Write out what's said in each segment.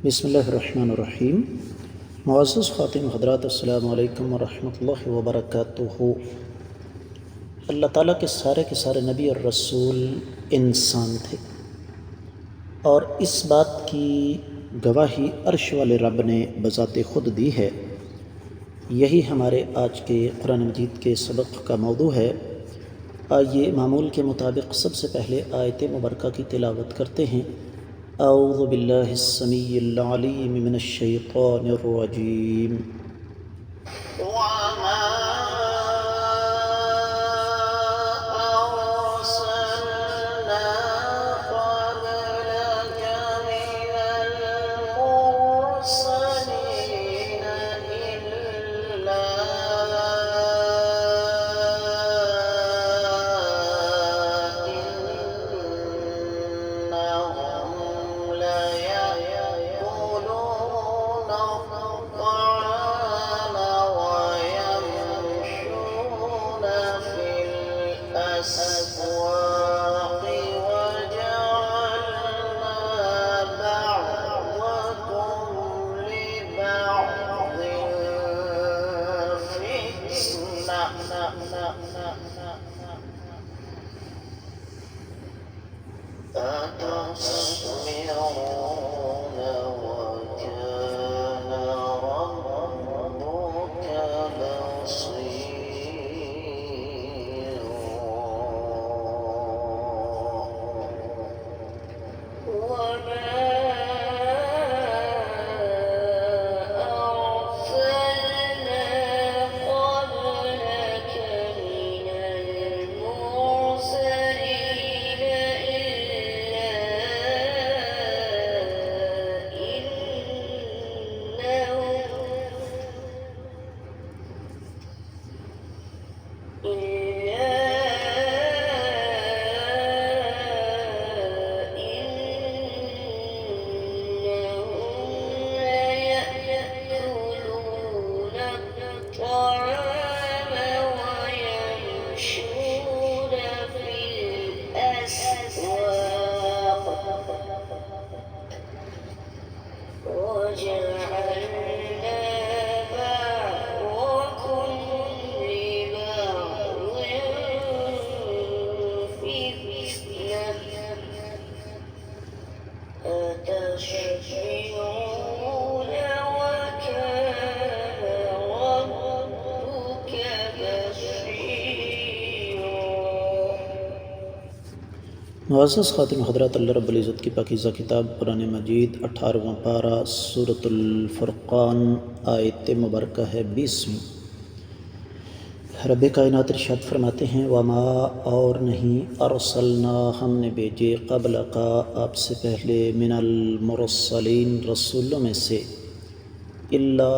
بسم اللہ الرحمن الرحیم۔ معزز خواتین حضرات، السلام علیکم ورحمۃ اللہ وبرکاتہ۔ اللہ تعالیٰ کے سارے نبی اور رسول انسان تھے، اور اس بات کی گواہی عرش والے رب نے بذات خود دی ہے۔ یہی ہمارے آج کے قرآن مجید کے سبق کا موضوع ہے۔ آئیے معمول کے مطابق سب سے پہلے آیت مبارکہ کی تلاوت کرتے ہیں۔ اعوذ باللہ السمیع العلیم من الشیطان الرجیم۔ وما أرسلنا قبلك من المرسلين إلا إنهم ليأكلون الطعام ويمشون في الأسواق وجعلنا بعضكم لبعض فتنة أتصبرون وكان ربك بصيرا وما أرسلنا قبلك من المرسلين يأكلون الطعام ويمشون في الأسواق وجعلنا بعضكم لبعض فتنة أتشبعون وكان ربك بصيرا۔ معزز خواتین حضرات، اللہ رب العزت کی پاکیزہ کتاب قرآن مجید 18واں پارہ سورۃ الفرقان آیت مبارکہ ہے 20۔ رب کائنات ارشاد فرماتے ہیں، وما اور نہیں، ارسلنا ہم نے بھیجے، قبل کا آپ سے پہلے، من المرسلین رسولوں میں سے، الا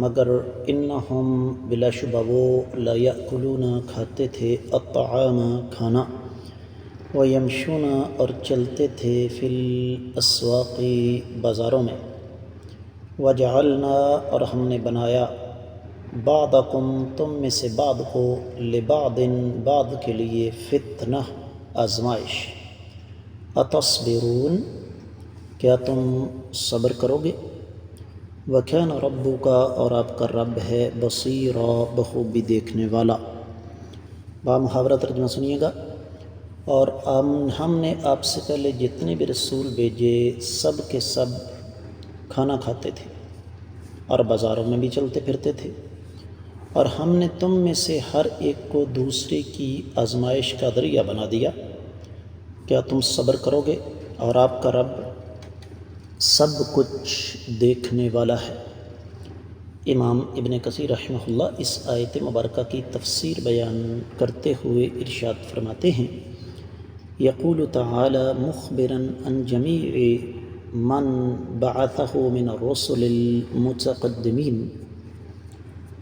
مگر، انہم بلا شبہ وہ، لیأکلون کھاتے تھے، الطعام کھانا، ویمشون اور چلتے تھے، فی الاسواق بازاروں میں، وجعلنا اور ہم نے بنایا، بعضکم تم میں سے بعض کو، لبعض بعض کے لیے، فتنہ آزمائش، اتصبرون کیا تم صبر کرو گے، وکان ربک اور آپ کا رب ہے، بصیرا بخوبی دیکھنے والا۔ بامحاورہ ترجمہ سنیے گا۔ اور ہم نے آپ سے پہلے جتنے بھی رسول بھیجے، سب کے سب کھانا کھاتے تھے اور بازاروں میں بھی چلتے پھرتے تھے، اور ہم نے تم میں سے ہر ایک کو دوسرے کی آزمائش کا ذریعہ بنا دیا۔ کیا تم صبر کرو گے، اور آپ کا رب سب کچھ دیکھنے والا ہے۔ امام ابن کثیر رحمہ اللہ اس آیت مبارکہ کی تفسیر بیان کرتے ہوئے ارشاد فرماتے ہیں، یقول تعالی مخبرا عن جمیع من بعثہ من الرسل المتقدمین،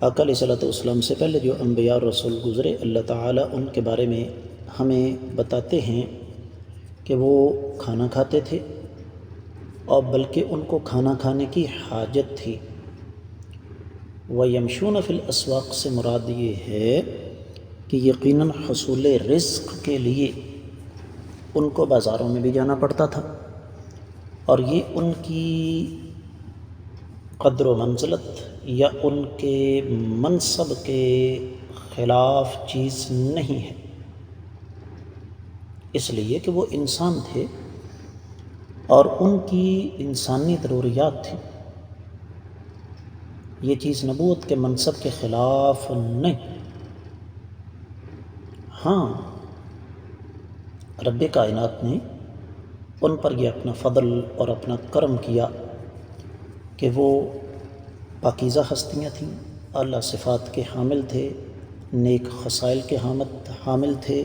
آقا علیہ السلام سے پہلے جو انبیاء اور رسول گزرے، اللہ تعالیٰ ان کے بارے میں ہمیں بتاتے ہیں کہ وہ کھانا کھاتے تھے، اور بلکہ ان کو کھانا کھانے کی حاجت تھی۔ وَيَمْشُونَ فِي الْأَسْوَاقِ سے مراد یہ ہے کہ یقیناً حصول رزق کے لیے ان کو بازاروں میں بھی جانا پڑتا تھا، اور یہ ان کی قدر و منزلت یا ان کے منصب کے خلاف چیز نہیں ہے، اس لیے کہ وہ انسان تھے اور ان کی انسانی ضروریات تھیں۔ یہ چیز نبوت کے منصب کے خلاف نہیں۔ ہاں، رب کائنات نے ان پر یہ اپنا فضل اور اپنا کرم کیا کہ وہ پاکیزہ ہستیاں تھیں، اعلیٰ صفات کے حامل تھے، نیک خصائل کے حامل تھے،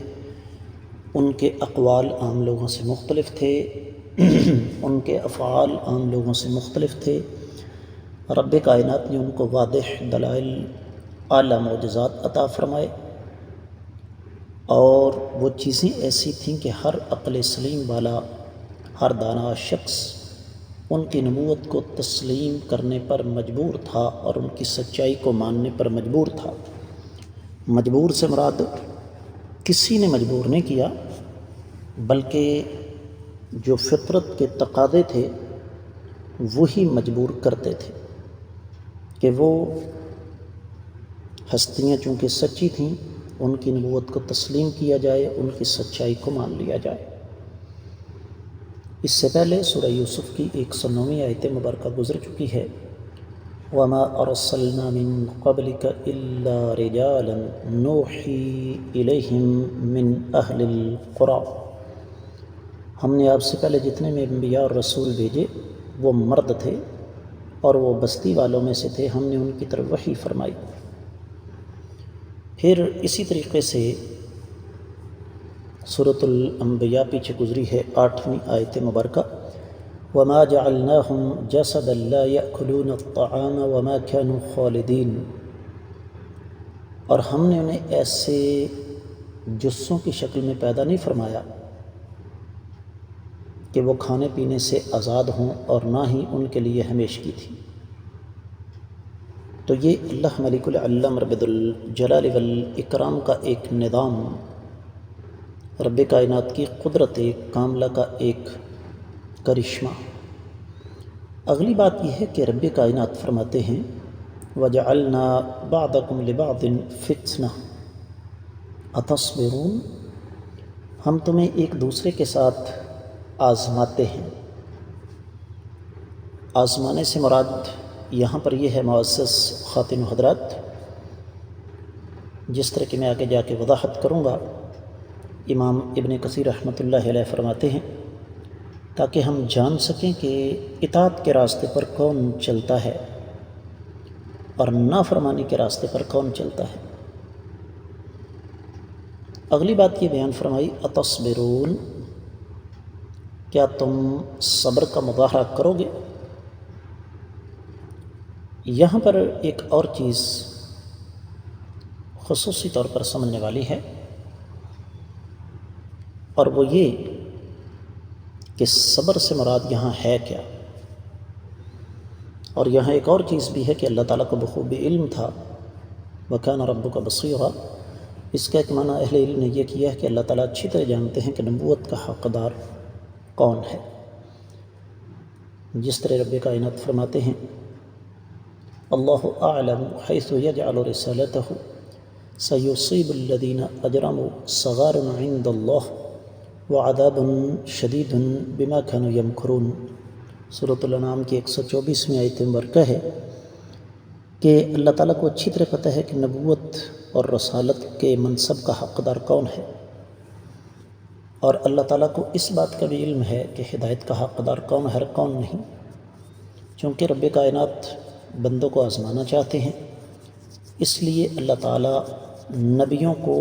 ان کے اقوال عام لوگوں سے مختلف تھے، ان کے افعال عام لوگوں سے مختلف تھے۔ رب کائنات نے ان کو واضح دلائل، اعلیٰ معجزات عطا فرمائے، اور وہ چیزیں ایسی تھیں کہ ہر عقل سلیم والا، ہر دانا شخص ان کی نبوت کو تسلیم کرنے پر مجبور تھا اور ان کی سچائی کو ماننے پر مجبور تھا۔ مجبور سے مراد کسی نے مجبور نہیں کیا، بلکہ جو فطرت کے تقاضے تھے وہی مجبور کرتے تھے کہ وہ ہستیاں چونکہ سچی تھیں، ان کی نبوت کو تسلیم کیا جائے، ان کی سچائی کو مان لیا جائے۔ اس سے پہلے سورہ یوسف کی 109ویں آیت مبارکہ گزر چکی ہے، وَمَا أَرْسَلْنَا مِن قَبْلِكَ إِلَّا رِجَالًا نُوحِي إِلَيْهِم مِّنْ أَهْلِ الْقُرَىٰ۔ ہم نے آپ سے پہلے جتنے میں انبیاء اور رسول بھیجے وہ مرد تھے اور وہ بستی والوں میں سے تھے، ہم نے ان کی طرف وحی فرمائی۔ پھر اسی طریقے سے سورۃ الانبیاء پیچھے گزری ہے، 8ویں آیت مبارکہ، وَمَا جَعَلْنَاهُمْ جَسَدًا لَا يَأْكُلُونَ الطَّعَامَ وَمَا كَانُوا خَالِدِينَ، اور ہم نے انہیں ایسے جثوں کی شکل میں پیدا نہیں فرمایا کہ وہ کھانے پینے سے آزاد ہوں، اور نہ ہی ان کے لیے ہمیشگی تھی۔ تو یہ اللہ ملک العلم رب الجلال والاکرام کا ایک نظام، رب کائنات کی قدرت کاملہ کا ایک کرشمہ۔ اگلی بات یہ ہے کہ رب کائنات فرماتے ہیں وَجَعَلْنَا بَعْضَكُمْ لِبَعْضٍ فِتْنَةً أَتَصْبِرُونَ، ہم تمہیں ایک دوسرے کے ساتھ آزماتے ہیں۔ آزمانے سے مراد یہاں پر یہ ہے معزز خواتین و حضرات، جس طرح کہ میں آگے جا کے وضاحت کروں گا، امام ابن کثیر رحمۃ اللہ علیہ فرماتے ہیں تاکہ ہم جان سکیں کہ اطاعت کے راستے پر کون چلتا ہے اور نافرمانی کے راستے پر کون چلتا ہے۔ اگلی بات یہ بیان فرمائی اتصبرون، کیا تم صبر کا مظاہرہ کرو گے؟ یہاں پر ایک اور چیز خصوصی طور پر سمجھنے والی ہے، اور وہ یہ کہ صبر سے مراد یہاں ہے کیا۔ اور یہاں ایک اور چیز بھی ہے کہ اللہ تعالیٰ کو بخوبی علم تھا، وَكَانَ رَبُّكَ بَصِيرًا۔ اس کا ایک معنی اہل علم نے یہ کیا ہے کہ اللہ تعالیٰ اچھی طرح جانتے ہیں کہ نبوت کا حقدار کون ہے، جس طرح رب کائنات فرماتے ہیں اللہ اعلم حیث یجعل رسالتہ سیصیب الذین اجرموا صغار عند اللہ وعذاب شدید بما كانوا یمکرون۔ سورۃ الانعام کی 124ویں آیت مبارکہ ہے کہ اللہ تعالیٰ کو اچھی طرح پتہ ہے کہ نبوت اور رسالت کے منصب کا حقدار کون ہے، اور اللہ تعالیٰ کو اس بات کا بھی علم ہے کہ ہدایت کا حقدار کون ہے اور کون نہیں۔ چونکہ رب کائنات بندوں کو آزمانا چاہتے ہیں، اس لیے اللہ تعالیٰ نبیوں کو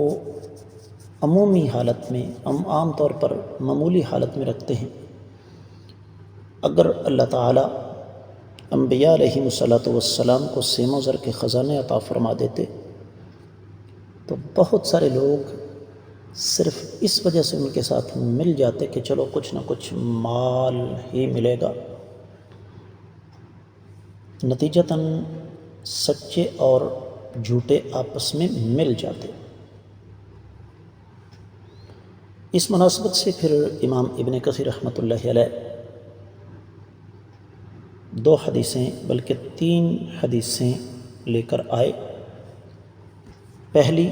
عمومی حالت میں، عام طور پر معمولی حالت میں رکھتے ہیں۔ اگر اللہ تعالیٰ انبیاء علیہم السلام کو سیم و زر کے خزانے عطا فرما دیتے تو بہت سارے لوگ صرف اس وجہ سے ان کے ساتھ مل جاتے کہ چلو کچھ نہ کچھ مال ہی ملے گا، نتیجتاً سچے اور جھوٹے آپس میں مل جاتے۔ اس مناسبت سے پھر امام ابن کثیر رحمۃ اللہ علیہ 2 حدیثیں بلکہ 3 حدیثیں لے کر آئے۔ پہلی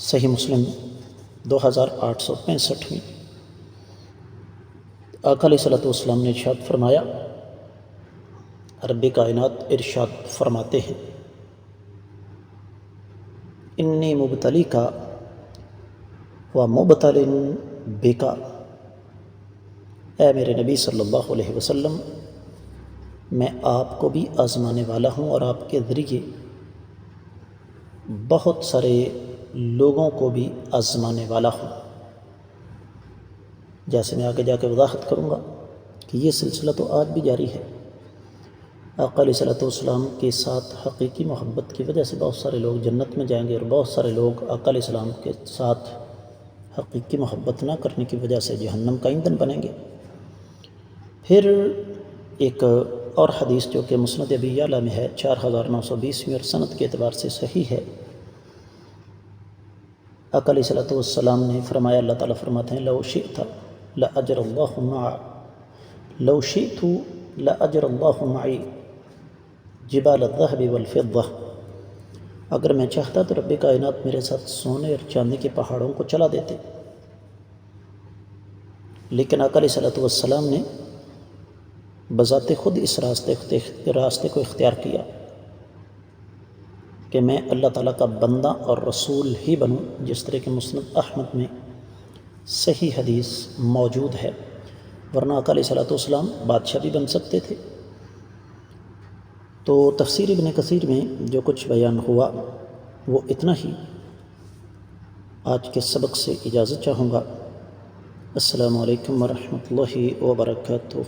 صحیح مسلم 2865 میں آقا علیہ الصلوۃ والسلام نے ارشاد فرمایا، رب کائنات ارشاد فرماتے ہیں، انی مبتلی کا و مبتل بکا، اے میرے نبی صلی اللہ علیہ وسلم، میں آپ کو بھی آزمانے والا ہوں اور آپ کے ذریعے بہت سارے لوگوں کو بھی آزمانے والا ہوں۔ جیسے میں آگے جا کے وضاحت کروں گا کہ یہ سلسلہ تو آج بھی جاری ہے۔ آقا علیہ الصلوۃ والسلام کے ساتھ حقیقی محبت کی وجہ سے بہت سارے لوگ جنت میں جائیں گے، اور بہت سارے لوگ آقا علیہ السلام کے ساتھ حقیقی محبت نہ کرنے کی وجہ سے جہنم کا ایندھن بنیں گے۔ پھر ایک اور حدیث جو کہ مسند ابی یعلیٰ میں ہے 4920 اور سند کے اعتبار سے صحیح ہے، آقا علیہ الصلوۃ والسلام نے فرمایا، اللہ تعالیٰ فرماتے ہیں، لو شئت لأجر اللہ لو شئت لأجر اللہ معی جبال الذهب والفضة، اگر میں چاہتا تو رب کائنات میرے ساتھ سونے اور چاندی کے پہاڑوں کو چلا دیتے، لیکن آقا علیہ الصلوۃ والسلام نے بذات خود اس راستے کو اختیار کیا کہ میں اللہ تعالیٰ کا بندہ اور رسول ہی بنوں، جس طرح کہ مسند احمد میں صحیح حدیث موجود ہے، ورنہ آقا علیہ الصلوۃ والسلام بادشاہ بھی بن سکتے تھے۔ تو تفسیر ابن کثیر میں جو کچھ بیان ہوا وہ اتنا ہی۔ آج کے سبق سے اجازت چاہوں گا۔ السلام علیکم ورحمۃ اللہ وبرکاتہ۔